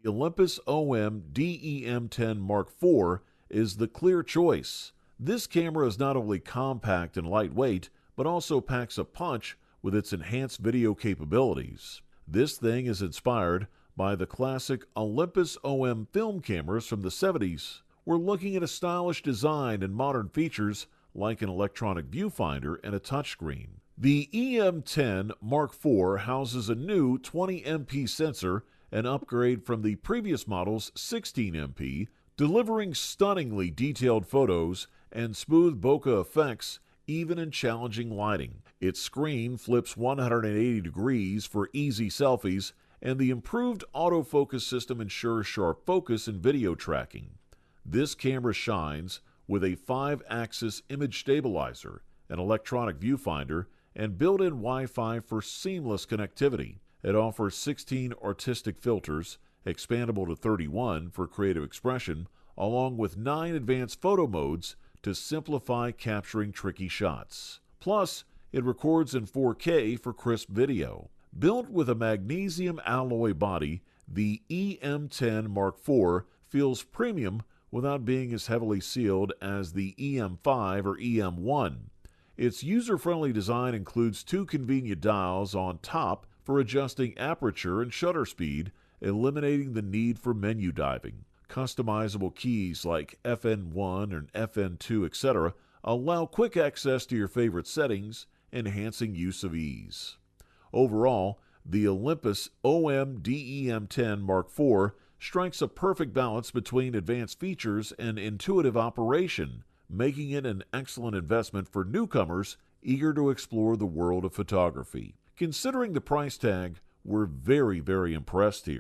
Olympus DE-M10 Mark IV is the clear choice. This camera is not only compact and lightweight, but also packs a punch with its enhanced video capabilities. This thing is inspired by the classic Olympus film cameras from the 70s. We're looking at a stylish design and modern features like an electronic viewfinder and a touchscreen. The E-M10 Mark IV houses a new 20MP sensor, an upgrade from the previous model's 16MP, delivering stunningly detailed photos and smooth bokeh effects even in challenging lighting. Its screen flips 180 degrees for easy selfies, and the improved autofocus system ensures sharp focus and video tracking. This camera shines with a 5-axis image stabilizer, an electronic viewfinder, and built-in Wi-Fi for seamless connectivity. It offers 16 artistic filters, expandable to 31 for creative expression, along with 9 advanced photo modes to simplify capturing tricky shots. Plus, it records in 4K for crisp video. Built with a magnesium alloy body, the E-M10 Mark IV feels premium without being as heavily sealed as the E-M5 or E-M1. Its user-friendly design includes 2 convenient dials on top for adjusting aperture and shutter speed, eliminating the need for menu diving. Customizable keys like FN1 and FN2, etc. allow quick access to your favorite settings, enhancing use of ease. Overall, the Olympus DE-M10 Mark IV strikes a perfect balance between advanced features and intuitive operation, making it an excellent investment for newcomers eager to explore the world of photography. Considering the price tag, we're very impressed here.